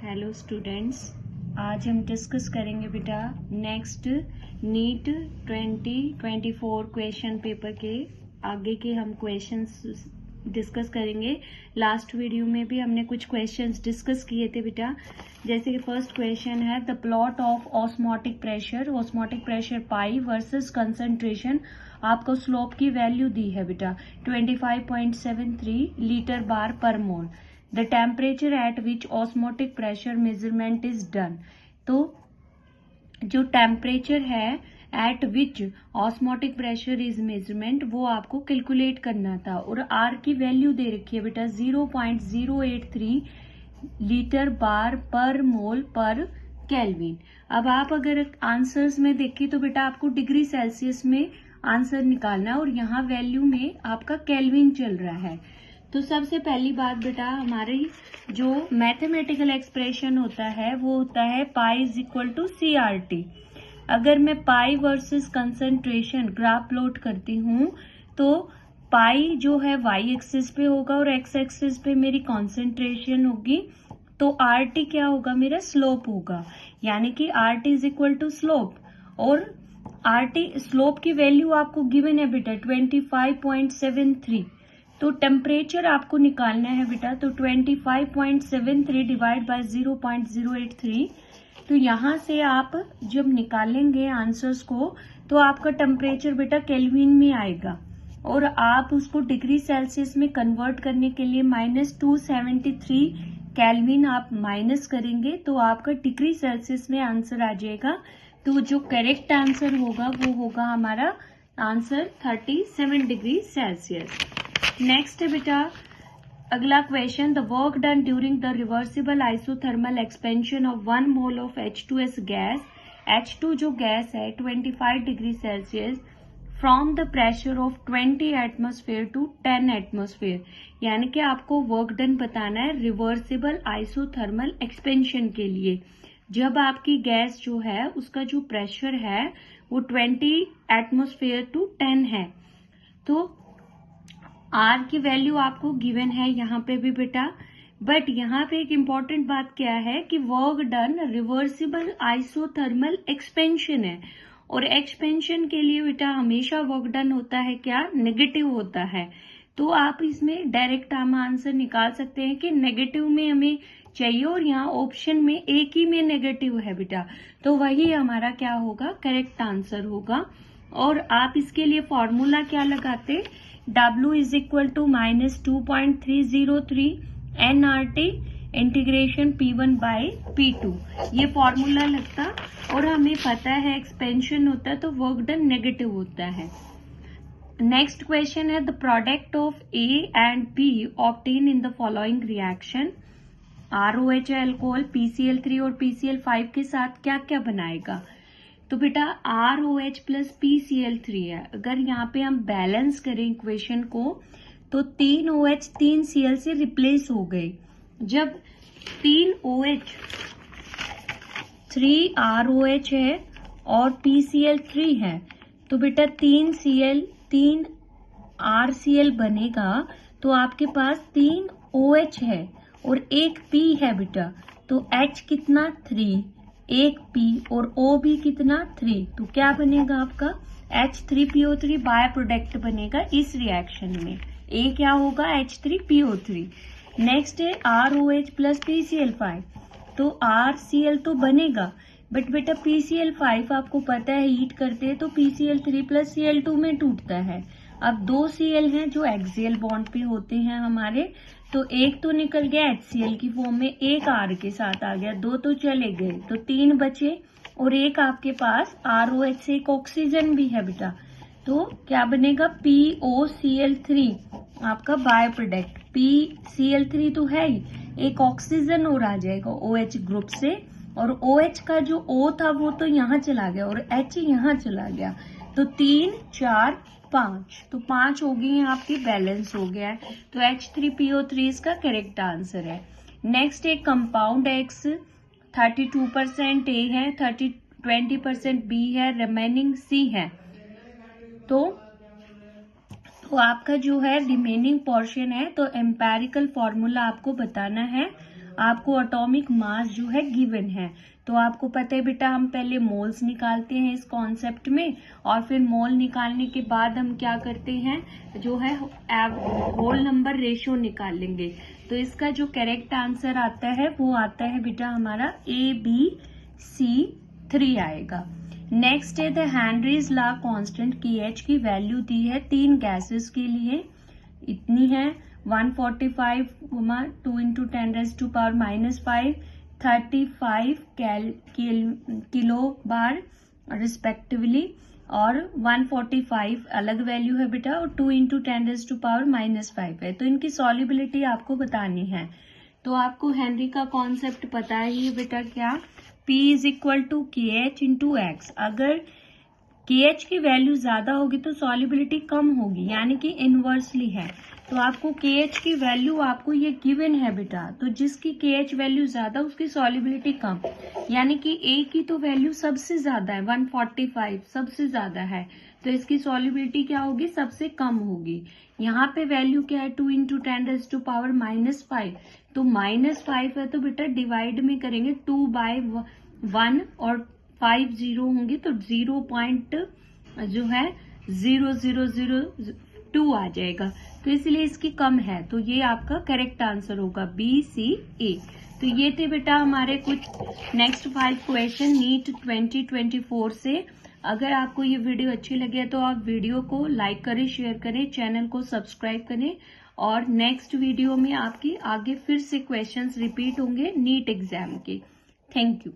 Hello students, आज हम discuss करेंगे बेटा नेक्स्ट नीट 2024 क्वेश्चन पेपर के आगे के हम क्वेश्चंस डिस्कस करेंगे। लास्ट वीडियो में भी हमने कुछ क्वेश्चंस डिस्कस किए थे बेटा, जैसे कि फर्स्ट क्वेश्चन है the plot of osmotic pressure pi versus concentration. आपको स्लोप की वैल्यू दी है बेटा 25.73 litre bar per mole. The temperature at which osmotic pressure measurement is done. तो जो टेम्परेचर है at which osmotic pressure is measurement वो आपको कैलकुलेट करना था, और आर की वैल्यू दे रखी है बेटा 0.083 लीटर बार पर मोल पर केल्विन। अब आप अगर आंसर्स में देखिए तो बेटा आपको डिग्री सेल्सियस में आंसर निकालना है, और यहाँ वैल्यू में आपका केल्विन चल रहा है। तो सबसे पहली बात बेटा, हमारी जो मैथमेटिकल एक्सप्रेशन होता है वो होता है pi is equal to CRT। अगर मैं pi versus concentration graph plot करती हूँ तो पाई जो है वाई एक्सिस पे होगा और एक्स एक्सिस पे मेरी कॉन्सेंट्रेशन होगी, तो RT क्या होगा, मेरा स्लोप होगा, यानी कि RT is equal to slope. और RT स्लोप की वैल्यू आपको गिवन है बेटा 25.73। तो टेम्परेचर आपको निकालना है बेटा, तो 25.73 डिवाइड बाय 0.083। तो यहाँ से आप जब निकालेंगे आंसर्स को तो आपका टेम्परेचर बेटा केल्विन में आएगा, और आप उसको डिग्री सेल्सियस में कन्वर्ट करने के लिए -273 केल्विन आप माइनस करेंगे तो आपका डिग्री सेल्सियस में आंसर आ जाएगा। तो जो करेक्ट आंसर होगा वो होगा हमारा आंसर 37 डिग्री सेल्सियस। नेक्स्ट है बेटा अगला question, the work done during the reversible isothermal expansion of 1 mole of H2S gas. H2 जो गैस है 25 degree Celsius from the pressure of 20 atmosphere to 10 atmosphere, यानी कि आपको वर्क डन बताना है रिवर्सिबल आइसोथर्मल एक्सपेंशन के लिए। जब आपकी गैस जो है उसका जो प्रेशर है वो 20 एटमोस्फेयर टू 10 है, तो आर की वैल्यू आपको गिवन है यहाँ पे भी बेटा। बट यहाँ पे एक इम्पॉर्टेंट बात क्या है कि work done reversible isothermal expansion है, और एक्सपेंशन के लिए बेटा हमेशा वर्क डन होता है क्या, नेगेटिव होता है। तो आप इसमें डायरेक्ट हम आंसर निकाल सकते हैं कि नेगेटिव में हमें चाहिए, और यहाँ ऑप्शन में एक ही में नेगेटिव है बेटा, तो वही हमारा क्या होगा, करेक्ट आंसर होगा। और आप इसके लिए फॉर्मूला क्या लगाते, W is equal to -2.303 nRT integration P1 by P2, ये फॉर्मूला लगता, और हमें पता है एक्सपेंशन होता है तो वर्क डन नेगेटिव होता है। नेक्स्ट क्वेश्चन है the product of A and B obtain in the following reaction. ROH alcohol PCl3 और PCl5 के साथ क्या क्या बनाएगा। तो बेटा ROH प्लस PCl3 है, अगर यहाँ पे हम बैलेंस करें इक्वेशन को तो 3 OH 3 Cl से रिप्लेस हो गए। जब 3 OH 3 ROH है और PCl3 है तो बेटा 3 Cl 3 RCl बनेगा, तो आपके पास 3 OH है और एक P है बेटा, तो H कितना 3, एक P और O भी कितना 3, तो क्या बनेगा आपका H3PO3 बाय प्रोडक्ट बनेगा इस रिएक्शन में। A क्या होगा H3PO3। नेक्स्ट है ROH प्लस PCl5, तो RCl तो बनेगा, बट बेटा PCl5 आपको पता है हीट करते हैं तो PCl3 प्लस Cl2 में टूटता है। अब 2 Cl हैं जो एक्सियल बॉन्ड पे होते हैं हमारे, तो एक तो निकल गया HCl की फॉर्म में, एक R के साथ आ गया, 2 तो चले गए, तो 3 बचे, और एक आपके पास ROH से एक ऑक्सीजन भी है बेटा, तो क्या बनेगा POCl3 आपका बाय प्रोडक्ट। PCl3 तो है ही, एक ऑक्सीजन और आ जाएगा OH ग्रुप से, और OH का जो O था वो तो यहाँ चला गया और H यहाँ चला गया, तो 3 4 5, तो 5 हो गई है आपकी, बैलेंस हो गया है, तो H3PO3 इसका करेक्ट आंसर है। नेक्स्ट एक कंपाउंड X 32% A है, 20% B है, रिमेनिंग C है, तो आपका जो है रिमेनिंग पोर्शन है, तो एम्पेरिकल फॉर्मूला आपको बताना है आपको एटॉमिक मास जो है गिवन है। तो आपको पता है बेटा, हम पहले मोल्स निकालते हैं इस कॉन्सेप्ट में, और फिर मोल निकालने के बाद हम क्या करते हैं, जो है होल नंबर रेशियो निकालेंगे। तो इसका जो करेक्ट आंसर आता है वो आता है बेटा हमारा ABC3 आएगा। नेक्स्ट है the Henry's law constant KH की वैल्यू दी है 3 गैसेस के लिए, इतनी है 145, 2 × 10⁻⁻5, 35 किलो बार रिस्पेक्टिवली, और 145 अलग वैल्यू है बेटा, और 2 × 10⁻⁻5 है। तो इनकी सॉल्युबिलिटी आपको बतानी है। तो आपको हेनरी का कॉन्सेप्ट पता ही है बेटा, क्या P = KH × X। अगर KH की वैल्यू ज्यादा होगी तो सॉल्युबिलिटी कम होगी, यानी कि इनवर्सली है। तो आपको KH की वैल्यू आपको ये गिवन है बेटा, तो जिसकी KH वैल्यू ज्यादा उसकी सॉल्युबिलिटी कम, यानी कि A की तो वैल्यू सबसे ज्यादा है 145 सबसे ज्यादा है, तो इसकी सॉल्युबिलिटी क्या होगी, सबसे कम होगी। यहाँ पे वैल्यू क्या है 2 × 10⁻⁻5, तो -5 है तो बेटा डिवाइड में करेंगे 2/1 और 5 जीरो होंगे तो 0.0002 आ जाएगा, तो इसलिए इसकी कम है। तो ये आपका करेक्ट आंसर होगा BCA। तो ये थे बेटा हमारे कुछ नेक्स्ट 5 क्वेश्चन नीट 2024 से। अगर आपको ये वीडियो अच्छी लगे तो आप वीडियो को लाइक करें, शेयर करें, चैनल को सब्सक्राइब करें, और नेक्स्ट वीडियो में आपकी आगे फिर से क्वेश्चंस रिपीट होंगे नीट एग्जाम के। Thank you.